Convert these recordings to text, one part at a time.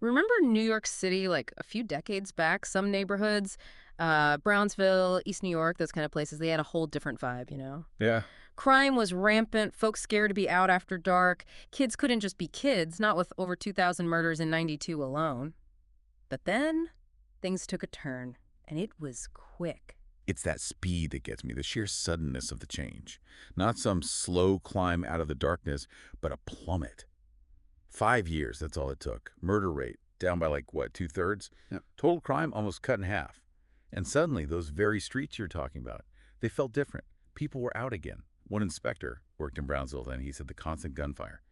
Remember New York City, like a few decades back, some neighborhoods, Brownsville, East New York, those kind of places, they had a whole different vibe, you know? Yeah. Crime was rampant, folks scared to be out after dark. Kids couldn't just be kids, not with over 2,000 murders in 92 alone. But then things took a turn, and it was quick. It's that speed that gets me, the sheer suddenness of the change. Not some slow climb out of the darkness, but a plummet. 5 years, that's all it took. Murder rate down by like, what, two-thirds? Yep. Total crime almost cut in half. And suddenly, those very streets you're talking about, they felt different. People were out again. One inspector worked in Brownsville then. He said the constant gunfire,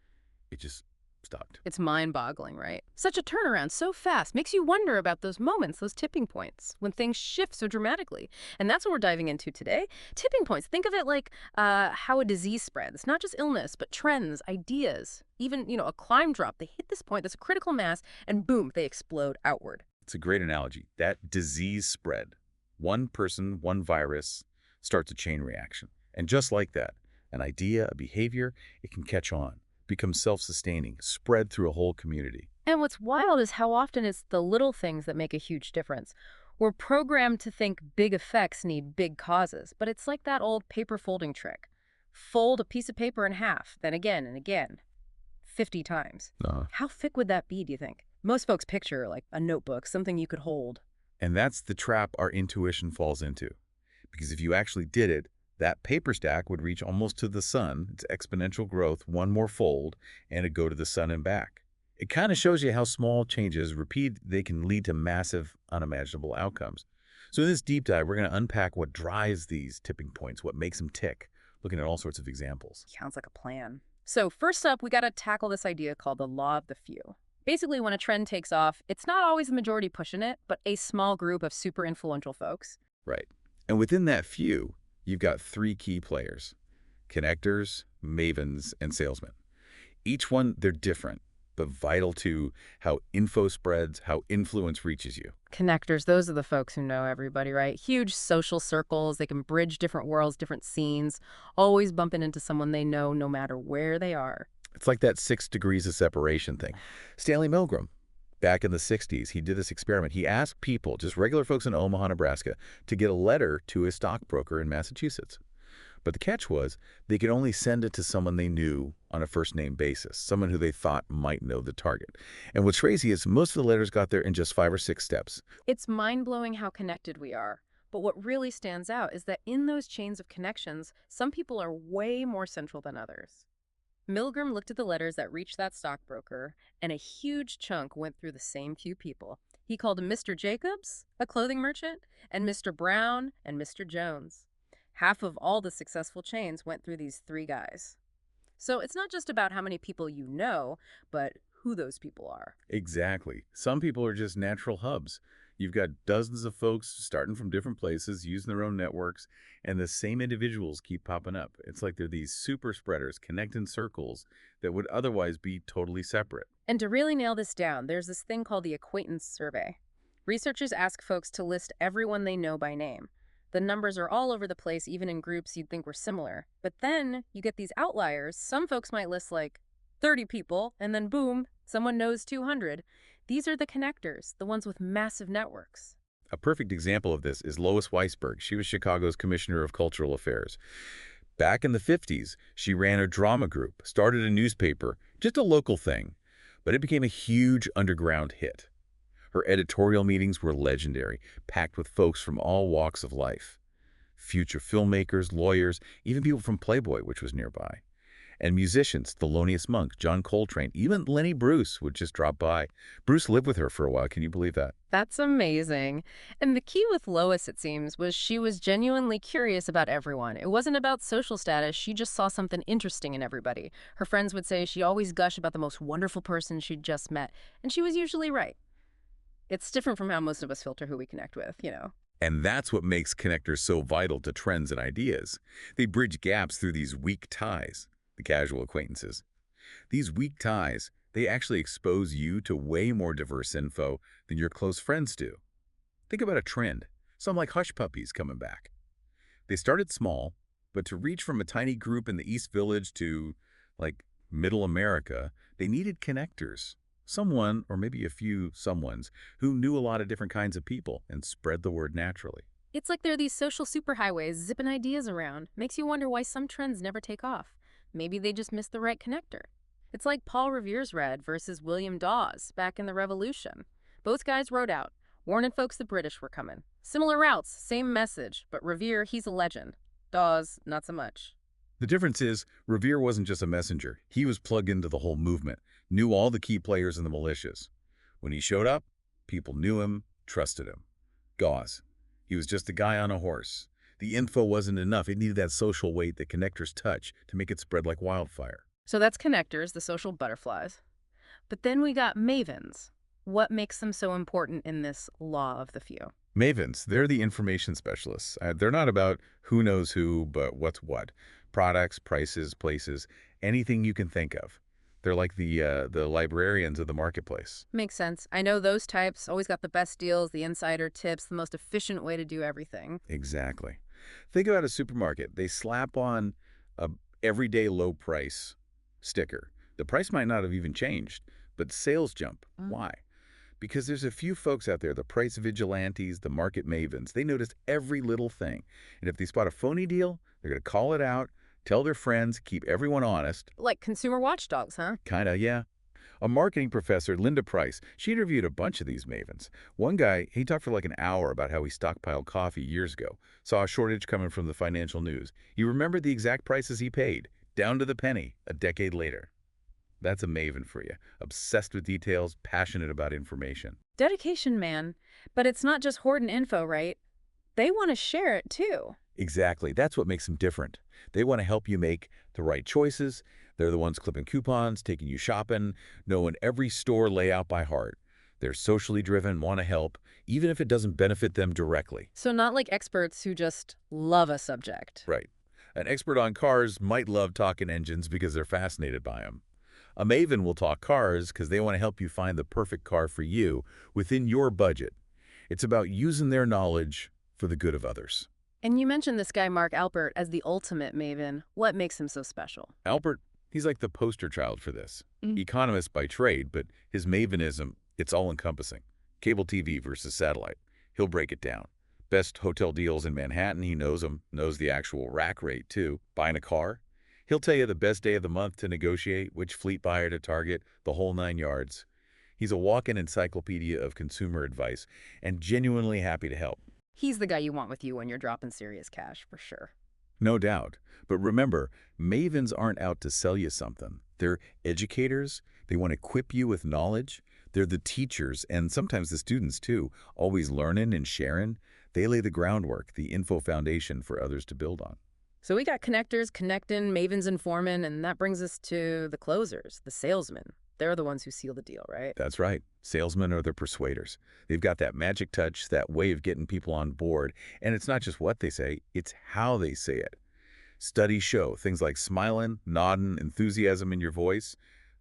it just stopped. It's mind-boggling, right? Such a turnaround so fast makes you wonder about those moments, those tipping points, when things shift so dramatically. And that's what we're diving into today. Tipping points. Think of it like how a disease spreads. Not just illness, but trends, ideas, even, a climb drop. They hit this point, this critical mass, and boom, they explode outward. It's a great analogy. That disease spread. One person, one virus, starts a chain reaction. And just like that, an idea, a behavior, it can catch on, become self-sustaining, spread through a whole community. And what's wild is how often it's the little things that make a huge difference. We're programmed to think big effects need big causes, but it's like that old paper folding trick. Fold a piece of paper in half, then again and again, 50 times. How thick would that be, do you think? Most folks picture like a notebook, something you could hold. And that's the trap our intuition falls into. Because if you actually did it, that paper stack would reach almost to the sun, its exponential growth, one more fold, and it'd go to the sun and back. It kind of shows you how small changes, repeated, they can lead to massive, unimaginable outcomes. So in this deep dive, we're going to unpack what drives these tipping points, what makes them tick, looking at all sorts of examples. Sounds like a plan. So first up, we got to tackle this idea called the law of the few. Basically, when a trend takes off, it's not always the majority pushing it, but a small group of super influential folks. Right. And within that few, you've got three key players: connectors, mavens, and salesmen. Each one, they're different, but vital to how info spreads, how influence reaches you. Connectors, those are the folks who know everybody, right? Huge social circles. They can bridge different worlds, different scenes, always bumping into someone they know no matter where they are. It's like that 6 degrees of separation thing. Stanley Milgram, back in the 60s, he did this experiment. He asked people, just regular folks in Omaha, Nebraska, to get a letter to a stockbroker in Massachusetts. But the catch was they could only send it to someone they knew on a first-name basis, someone who they thought might know the target. And what's crazy is most of the letters got there in just 5 or 6 steps. It's mind-blowing how connected we are. But what really stands out is that in those chains of connections, some people are way more central than others. Milgram looked at the letters that reached that stockbroker, and a huge chunk went through the same few people. He called Mr. Jacobs, a clothing merchant, and Mr. Brown and Mr. Jones. Half of all the successful chains went through these three guys. So it's not just about how many people you know, but who those people are. Exactly. Some people are just natural hubs. You've got dozens of folks starting from different places, using their own networks, and the same individuals keep popping up. It's like they're these super spreaders connecting circles that would otherwise be totally separate. And to really nail this down, there's this thing called the acquaintance survey. Researchers ask folks to list everyone they know by name. The numbers are all over the place, even in groups you'd think were similar. But then you get these outliers. Some folks might list like 30 people, and then boom, someone knows 200. These are the connectors, the ones with massive networks. A perfect example of this is Lois Weisberg. She was Chicago's Commissioner of Cultural Affairs. Back in the 50s, she ran a drama group, started a newspaper, just a local thing, but it became a huge underground hit. Her editorial meetings were legendary, packed with folks from all walks of life. Future filmmakers, lawyers, even people from Playboy, which was nearby. And musicians, Thelonious Monk, John Coltrane, even Lenny Bruce would just drop by. Bruce lived with her for a while. Can you believe that? That's amazing. And the key with Lois, it seems, was she was genuinely curious about everyone. It wasn't about social status. She just saw something interesting in everybody. Her friends would say she always gushed about the most wonderful person she'd just met, and she was usually right. It's different from how most of us filter who we connect with. And that's what makes connectors so vital to trends and ideas. They bridge gaps through these weak ties. The casual acquaintances. These weak ties, they actually expose you to way more diverse info than your close friends do. Think about a trend, some like Hush Puppies coming back. They started small, but to reach from a tiny group in the East Village to, like, Middle America, they needed connectors, Someone, or maybe a few someones, who knew a lot of different kinds of people and spread the word naturally. It's like there are these social superhighways zipping ideas around. Makes you wonder why some trends never take off. Maybe they just missed the right connector. It's like Paul Revere's read versus William Dawes back in the Revolution. Both guys wrote out, warning folks the British were coming. Similar routes, same message, but Revere, he's a legend. Dawes, not so much. The difference is, Revere wasn't just a messenger. He was plugged into the whole movement, knew all the key players in the militias. When he showed up, people knew him, trusted him. Gauze. He was just a guy on a horse. The info wasn't enough. It needed that social weight that connectors touch to make it spread like wildfire. So that's connectors, the social butterflies. But then we got mavens. What makes them so important in this law of the few? Mavens, they're the information specialists. They're not about who knows who, but what's what. Products, prices, places, anything you can think of. They're like the librarians of the marketplace. Makes sense. I know those types always got the best deals, the insider tips, the most efficient way to do everything. Exactly. Think about a supermarket. They slap on a everyday low price sticker. The price might not have even changed, but sales jump. Why? Because there's a few folks out there, the price vigilantes, the market mavens. They notice every little thing. And if they spot a phony deal, they're going to call it out, tell their friends, keep everyone honest. Like consumer watchdogs, huh? Kinda, yeah. A marketing professor, Linda Price, she interviewed a bunch of these mavens. One guy, he talked for like an hour about how he stockpiled coffee years ago, saw a shortage coming from the financial news. He remembered the exact prices he paid, down to the penny, a decade later. That's a maven for you. Obsessed with details, passionate about information. Dedication, man. But it's not just hoarding info, right? They want to share it too. Exactly. That's what makes them different. They want to help you make the right choices. They're the ones clipping coupons, taking you shopping, knowing every store layout by heart. They're socially driven, want to help, even if it doesn't benefit them directly. So not like experts who just love a subject. Right. An expert on cars might love talking engines because they're fascinated by them. A maven will talk cars because they want to help you find the perfect car for you within your budget. It's about using their knowledge for the good of others. And you mentioned this guy, Mark Alpert, as the ultimate maven. What makes him so special? Albert, he's like the poster child for this. Economist by trade, but his mavenism, it's all-encompassing. Cable TV versus satellite. He'll break it down. Best hotel deals in Manhattan, he knows them, knows the actual rack rate, too. Buying a car, he'll tell you the best day of the month to negotiate, which fleet buyer to target, the whole 9 yards. He's a walk-in encyclopedia of consumer advice and genuinely happy to help. He's the guy you want with you when you're dropping serious cash, for sure. No doubt. But remember, mavens aren't out to sell you something. They're educators. They want to equip you with knowledge. They're the teachers, and sometimes the students too, always learning and sharing. They lay the groundwork, the info foundation for others to build on. So we got connectors, connecting, mavens, and foremen, and that brings us to the closers, the salesmen. They're the ones who seal the deal, right? That's right. Salesmen are the persuaders. They've got that magic touch, that way of getting people on board. And it's not just what they say, it's how they say it. Studies show things like smiling, nodding, enthusiasm in your voice,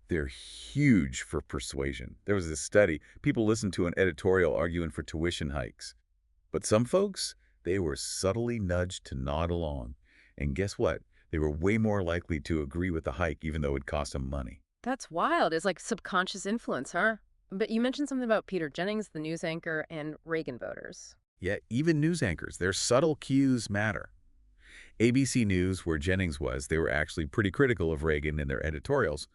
they're huge for persuasion. There was this study, people listened to an editorial arguing for tuition hikes. But some folks, they were subtly nudged to nod along. And guess what? They were way more likely to agree with the hike even though it cost them money. That's wild. It's like subconscious influence, huh? But you mentioned something about Peter Jennings, the news anchor, and Reagan voters. Yeah, even news anchors, their subtle cues matter. ABC News, where Jennings was, they were actually pretty critical of Reagan in their editorials.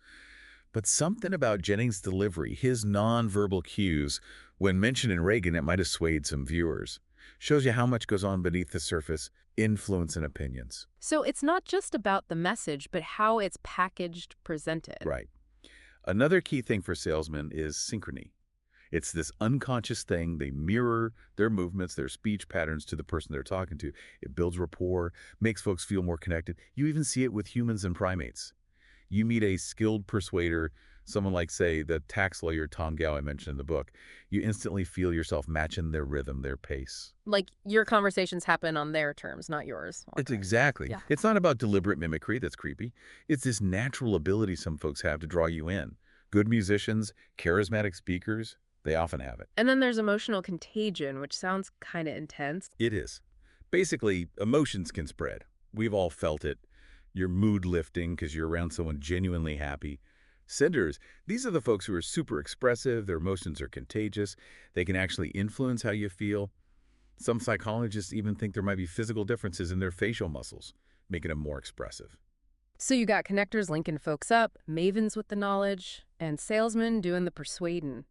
But something about Jennings' delivery, his nonverbal cues, when mentioned in Reagan, it might have swayed some viewers. Shows you how much goes on beneath the surface, influence and opinions. So it's not just about the message, but how it's packaged, presented. Right. Another key thing for salesmen is synchrony. It's this unconscious thing. They mirror their movements, their speech patterns to the person they're talking to. It builds rapport, makes folks feel more connected. You even see it with humans and primates. You meet a skilled persuader, someone like, say, the tax lawyer Tom Gow I mentioned in the book. You instantly feel yourself matching their rhythm, their pace. Like your conversations happen on their terms, not yours. It's exactly. Yeah. It's not about deliberate mimicry that's creepy. It's this natural ability some folks have to draw you in. Good musicians, charismatic speakers, they often have it. And then there's emotional contagion, which sounds kind of intense. It is. Basically, emotions can spread. We've all felt it. Your mood lifting because you're around someone genuinely happy. Senders, these are the folks who are super expressive, their emotions are contagious, they can actually influence how you feel. Some psychologists even think there might be physical differences in their facial muscles, making them more expressive. So you got connectors linking folks up, mavens with the knowledge, and salesmen doing the persuading.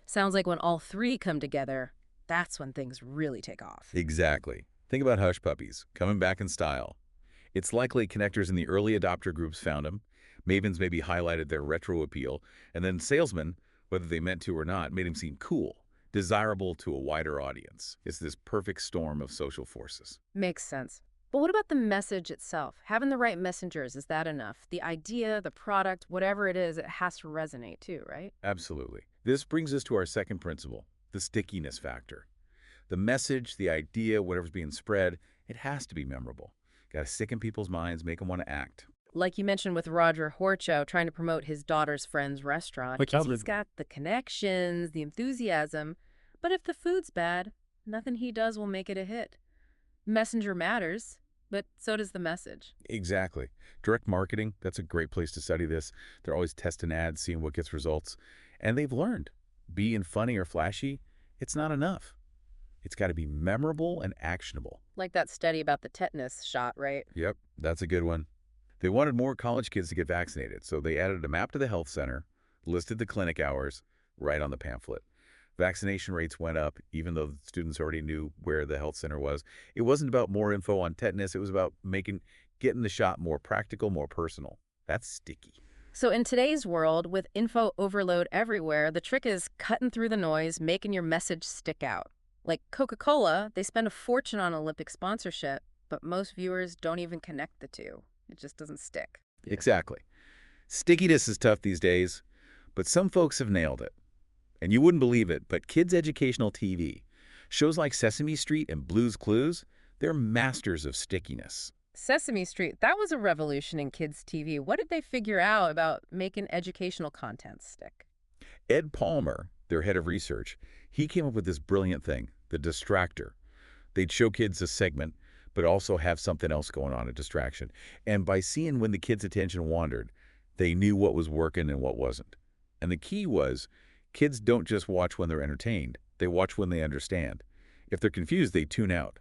Sounds like when all three come together, that's when things really take off. Exactly. Think about Hush Puppies, coming back in style. It's likely connectors in the early adopter groups found them, Mavens maybe highlighted their retro appeal, and then Salesman, whether they meant to or not, made him seem cool, desirable to a wider audience. It's this perfect storm of social forces. Makes sense. But what about the message itself? Having the right messengers, is that enough? The idea, the product, whatever it is, it has to resonate too, right? Absolutely. This brings us to our second principle, the stickiness factor. The message, the idea, whatever's being spread, it has to be memorable. Got to stick in people's minds, make them want to act. Like you mentioned with Roger Horchow trying to promote his daughter's friend's restaurant. Like how He's got the connections, the enthusiasm, but if the food's bad, nothing he does will make it a hit. Messenger matters, but so does the message. Exactly. Direct marketing, that's a great place to study this. They're always testing ads, seeing what gets results. And they've learned, being funny or flashy, it's not enough. It's got to be memorable and actionable. Like that study about the tetanus shot, right? Yep, that's a good one. They wanted more college kids to get vaccinated, so they added a map to the health center, listed the clinic hours right on the pamphlet. Vaccination rates went up, even though the students already knew where the health center was. It wasn't about more info on tetanus. It was about getting the shot more practical, more personal. That's sticky. So in today's world, with info overload everywhere, the trick is cutting through the noise, making your message stick out. Like Coca-Cola, they spend a fortune on Olympic sponsorship, but most viewers don't even connect the two. It just doesn't stick. Exactly. Stickiness is tough these days, but some folks have nailed it. And you wouldn't believe it, but kids' educational TV, shows like Sesame Street and Blue's Clues, they're masters of stickiness. Sesame Street, that was a revolution in kids' TV. What did they figure out about making educational content stick? Ed Palmer, their head of research, he came up with this brilliant thing, the distractor. They'd show kids a segment, but also have something else going on, a distraction. And by seeing when the kids' attention wandered, they knew what was working and what wasn't. And the key was, kids don't just watch when they're entertained. They watch when they understand. If they're confused, they tune out.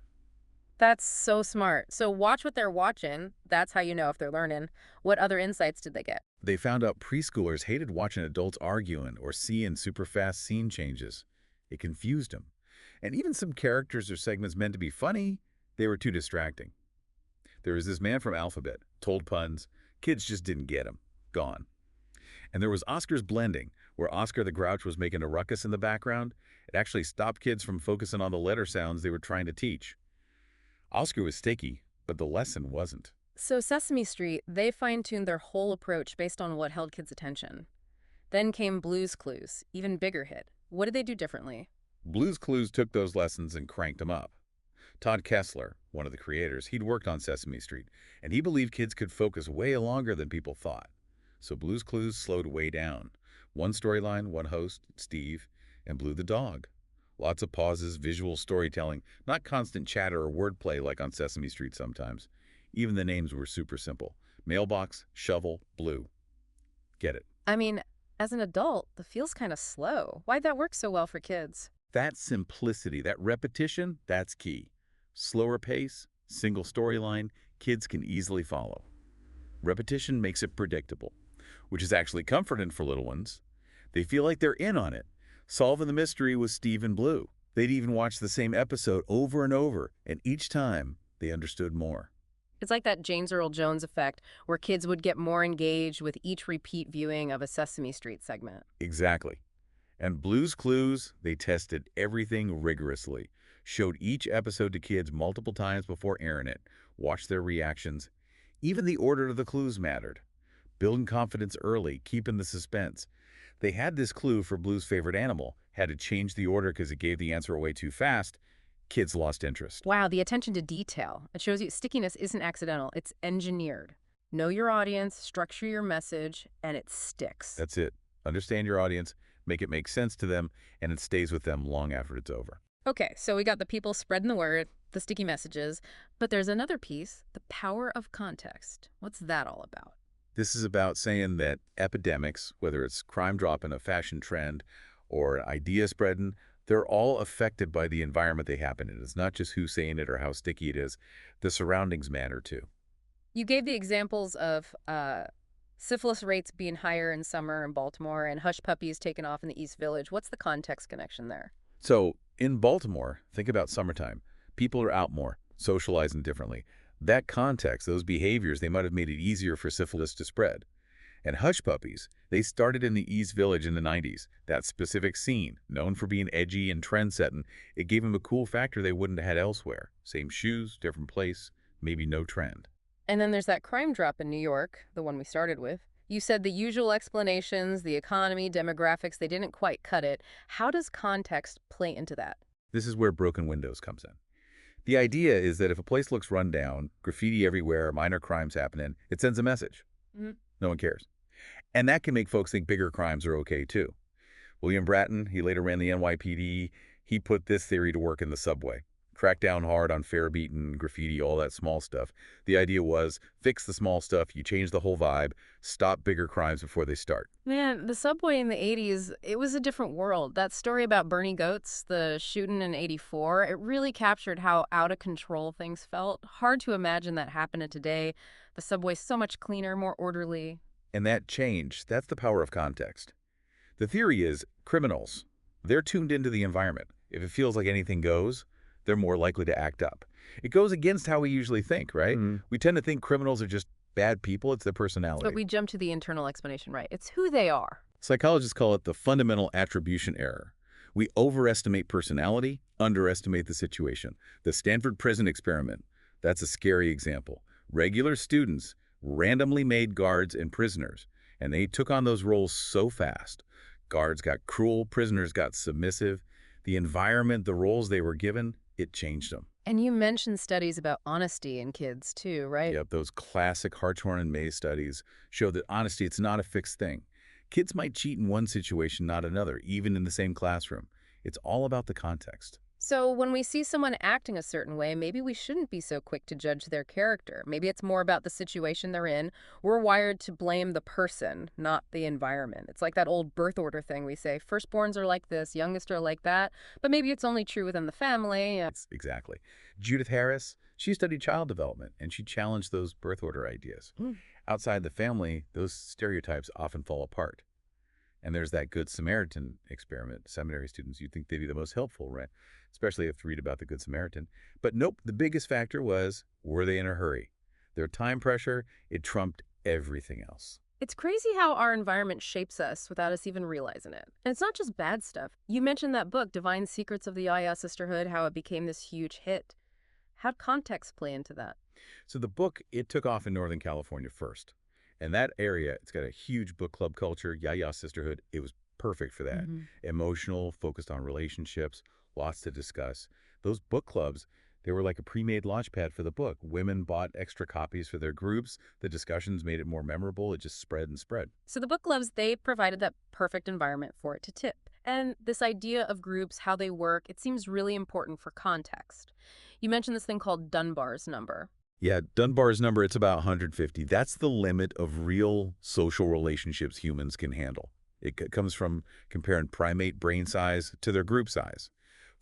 That's so smart. So watch what they're watching. That's how you know if they're learning. What other insights did they get? They found out preschoolers hated watching adults arguing or seeing super fast scene changes. It confused them. And even some characters or segments meant to be funny, they were too distracting. There was this man from Alphabet, told puns. Kids just didn't get him. Gone. And there was Oscar's blending, where Oscar the Grouch was making a ruckus in the background. It actually stopped kids from focusing on the letter sounds they were trying to teach. Oscar was sticky, but the lesson wasn't. So Sesame Street, they fine-tuned their whole approach based on what held kids' attention. Then came Blue's Clues, even bigger hit. What did they do differently? Blue's Clues took those lessons and cranked them up. Todd Kessler, one of the creators, he'd worked on Sesame Street, and he believed kids could focus way longer than people thought. So Blue's Clues slowed way down. One storyline, one host, Steve, and Blue the dog. Lots of pauses, visual storytelling, not constant chatter or wordplay like on Sesame Street sometimes. Even the names were super simple. Mailbox, shovel, Blue. Get it? I mean, as an adult, the feel's kind of slow. Why'd that work so well for kids? That simplicity, that repetition, that's key. Slower pace, single storyline, kids can easily follow. Repetition makes it predictable, which is actually comforting for little ones. They feel like they're in on it. Solving the mystery was Steve and Blue. They'd even watch the same episode over and over, and each time they understood more. It's like that James Earl Jones effect, where kids would get more engaged with each repeat viewing of a Sesame Street segment. Exactly. And Blue's Clues, they tested everything rigorously, showed each episode to kids multiple times before airing it, watched their reactions. Even the order of the clues mattered. Building confidence early, keeping the suspense. They had this clue for Blue's favorite animal, had to change the order because it gave the answer away too fast. Kids lost interest. Wow, the attention to detail. It shows you stickiness isn't accidental, it's engineered. Know your audience, structure your message, and it sticks. That's it. Understand your audience, make it make sense to them, and it stays with them long after it's over. Okay, so we got the people spreading the word, the sticky messages, but there's another piece, the power of context. What's that all about? This is about saying that epidemics, whether it's crime dropping, a fashion trend, or idea spreading, they're all affected by the environment they happen in. It's not just who's saying it or how sticky it is. The surroundings matter too. You gave the examples of syphilis rates being higher in summer in Baltimore and hush puppies taken off in the East Village. What's the context connection there? So in Baltimore, think about summertime. People are out more, socializing differently. That context, those behaviors, they might have made it easier for syphilis to spread. And Hush Puppies, they started in the East Village in the 90s. That specific scene, known for being edgy and trend-setting, it gave them a cool factor they wouldn't have had elsewhere. Same shoes, different place, maybe no trend. And then there's that crime drop in New York, the one we started with. You said the usual explanations, the economy, demographics, they didn't quite cut it. How does context play into that? This is where broken windows comes in. The idea is that if a place looks run down, graffiti everywhere, minor crimes happening, it sends a message. Mhm. No one cares. And that can make folks think bigger crimes are okay too. William Bratton, he later ran the NYPD, he put this theory to work in the subway. Crack down hard on fare beating, graffiti, all that small stuff. The idea was fix the small stuff, you change the whole vibe, stop bigger crimes before they start. Man, the subway in the 80s, it was a different world. That story about Bernie Goetz, the shooting in 84, it really captured how out of control things felt. Hard to imagine that happening today. The subway's so much cleaner, more orderly. And that change, that's the power of context. The theory is criminals, they're tuned into the environment. If it feels like anything goes, they're more likely to act up. It goes against how we usually think, right? We tend to think criminals are just bad people. It's their personality. But we jump to the internal explanation, right? It's who they are. Psychologists call it the fundamental attribution error. We overestimate personality, underestimate the situation. The Stanford Prison Experiment, that's a scary example. Regular students randomly made guards and prisoners, and they took on those roles so fast. Guards got cruel, prisoners got submissive. The environment, the roles they were given, it changed them. And you mentioned studies about honesty in kids too, right? Yep, those classic Hartshorn and May studies show that honesty, it's not a fixed thing. Kids might cheat in one situation, not another, even in the same classroom. It's all about the context. So when we see someone acting a certain way, maybe we shouldn't be so quick to judge their character. Maybe it's more about the situation they're in. We're wired to blame the person, not the environment. It's like that old birth order thing we say, firstborns are like this, youngest are like that, but maybe it's only true within the family. Exactly. Judith Harris, she studied child development, and she challenged those birth order ideas. Mm. Outside the family, those stereotypes often fall apart. And there's that Good Samaritan experiment. Seminary students, you'd think they'd be the most helpful, right? Especially if you read about the Good Samaritan. But nope, the biggest factor was, were they in a hurry? Their time pressure, it trumped everything else. It's crazy how our environment shapes us without us even realizing it. And it's not just bad stuff. You mentioned that book, Divine Secrets of the Yaya Sisterhood, how it became this huge hit. How'd context play into that? So the book, it took off in Northern California first. And that area, it's got a huge book club culture, Yaya Sisterhood. It was perfect for that. Emotional, focused on relationships, lots to discuss. Those book clubs, they were like a pre-made launch pad for the book. Women bought extra copies for their groups. The discussions made it more memorable. It just spread and spread. So the book clubs, they provided that perfect environment for it to tip. And this idea of groups, how they work, it seems really important for context. You mentioned this thing called Dunbar's number. Yeah, Dunbar's number, it's about 150. That's the limit of real social relationships humans can handle. It comes from comparing primate brain size to their group size.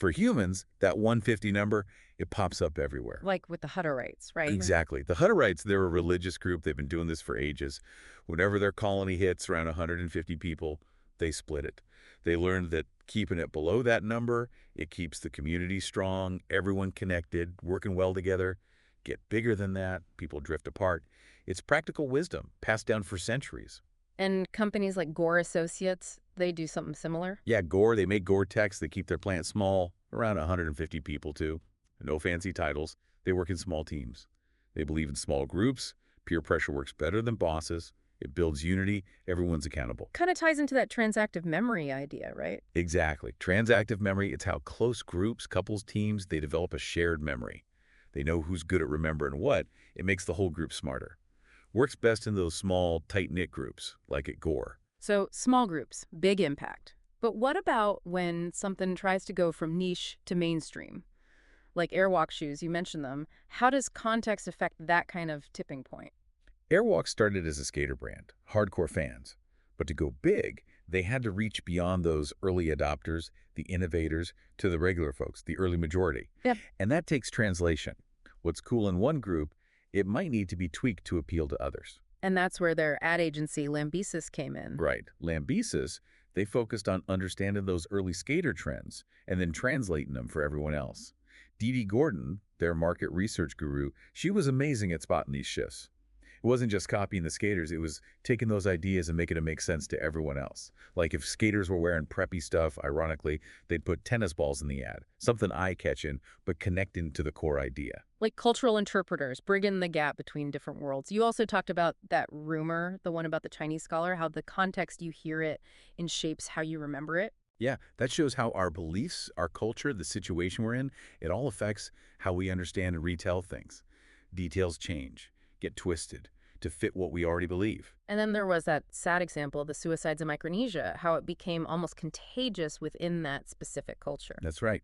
For humans, that 150 number, it pops up everywhere. Like with the Hutterites, right? Exactly. The Hutterites, they're a religious group. They've been doing this for ages. Whenever their colony hits around 150 people, they split it. They learned that keeping it below that number, it keeps the community strong, everyone connected, working well together. Get bigger than that, people drift apart. It's practical wisdom passed down for centuries. And companies like Gore Associates, they do something similar? Yeah, Gore, they make Gore-Tex. They keep their plant small, around 150 people too. No fancy titles. They work in small teams. They believe in small groups. Peer pressure works better than bosses. It builds unity. Everyone's accountable. Kind of ties into that transactive memory idea, right? Exactly. Transactive memory, it's how close groups, couples, teams, they develop a shared memory. They know who's good at remembering what. It makes the whole group smarter. Works best in those small, tight-knit groups, like at Gore. So small groups, big impact. But what about when something tries to go from niche to mainstream? Like Airwalk shoes, you mentioned them. How does context affect that kind of tipping point? Airwalk started as a skater brand, hardcore fans. But to go big, they had to reach beyond those early adopters, the innovators, to the regular folks, the early majority. Yeah. And that takes translation. What's cool in one group, it might need to be tweaked to appeal to others. And that's where their ad agency, Lambesis, came in. Right. Lambesis, they focused on understanding those early skater trends and then translating them for everyone else. Dee Dee Gordon, their market research guru, she was amazing at spotting these shifts. It wasn't just copying the skaters, it was taking those ideas and making it make sense to everyone else. Like if skaters were wearing preppy stuff, ironically, they'd put tennis balls in the ad. Something eye-catching, but connecting to the core idea. Like cultural interpreters, bridging the gap between different worlds. You also talked about that rumor, the one about the Chinese scholar, how the context you hear it in shapes how you remember it. Yeah, that shows how our beliefs, our culture, the situation we're in, it all affects how we understand and retell things. Details change, get twisted, to fit what we already believe. And then there was that sad example of the suicides in Micronesia, how it became almost contagious within that specific culture. That's right.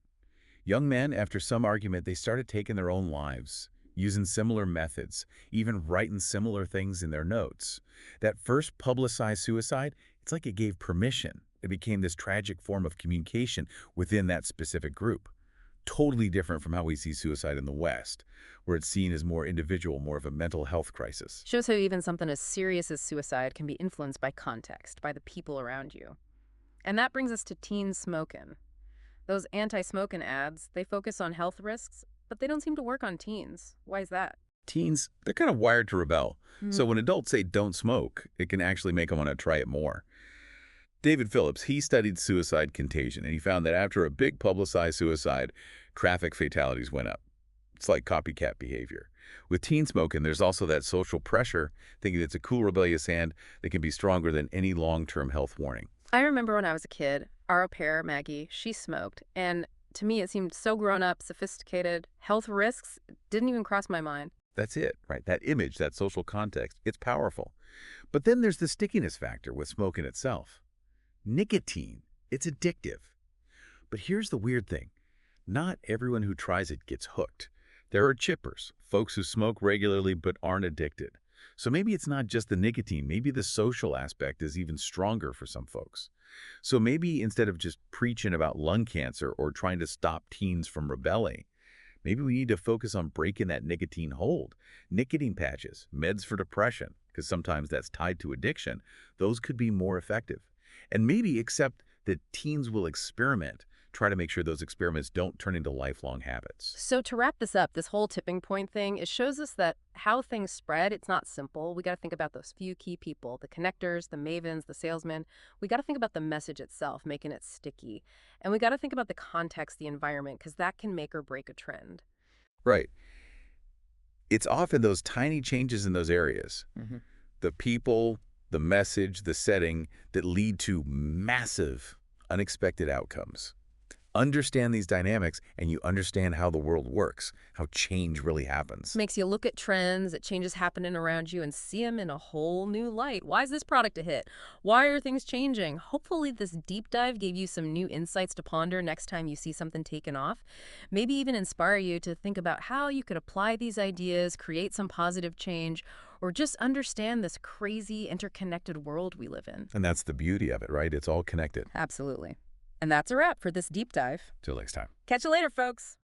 Young men, after some argument, they started taking their own lives, using similar methods, even writing similar things in their notes. That first publicized suicide, it's like it gave permission. It became this tragic form of communication within that specific group. Totally different from how we see suicide in the West, where it's seen as more individual, more of a mental health crisis. Shows how even something as serious as suicide can be influenced by context, by the people around you. And that brings us to teen smoking. Those anti-smoking ads, they focus on health risks, but they don't seem to work on teens. Why is that? Teens, they're kind of wired to rebel. So when adults say don't smoke, it can actually make them want to try it more. David Phillips, he studied suicide contagion, and he found that after a big publicized suicide, traffic fatalities went up. It's like copycat behavior. With teen smoking, there's also that social pressure, thinking it's a cool rebellious hand that can be stronger than any long-term health warning. I remember when I was a kid, our au pair, Maggie, she smoked, and to me it seemed so grown up, sophisticated. Health risks didn't even cross my mind. That's it, right? That image, that social context, it's powerful. But then there's the stickiness factor with smoking itself. Nicotine, it's addictive. But here's the weird thing. Not everyone who tries it gets hooked. There are chippers, folks who smoke regularly but aren't addicted. So maybe it's not just the nicotine, maybe the social aspect is even stronger for some folks. So maybe instead of just preaching about lung cancer or trying to stop teens from rebelling, maybe we need to focus on breaking that nicotine hold. Nicotine patches, meds for depression, because sometimes that's tied to addiction, those could be more effective. And maybe accept that teens will experiment, try to make sure those experiments don't turn into lifelong habits. So to wrap this up, this whole tipping point thing, it shows us that how things spread, it's not simple. We got to think about those few key people, the connectors, the mavens, the salesmen. We got to think about the message itself, making it sticky. And we got to think about the context, the environment, because that can make or break a trend. Right. It's often those tiny changes in those areas, the people, the message, the setting, that lead to massive, unexpected outcomes. Understand these dynamics, and you understand how the world works, how change really happens. Makes you look at trends, at changes happening around you, and see them in a whole new light. Why is this product a hit? Why are things changing? Hopefully this deep dive gave you some new insights to ponder next time you see something taken off. Maybe even inspire you to think about how you could apply these ideas, create some positive change, or just understand this crazy, interconnected world we live in. And that's the beauty of it, right? It's all connected. Absolutely. And that's a wrap for this deep dive. Till next time. Catch you later, folks.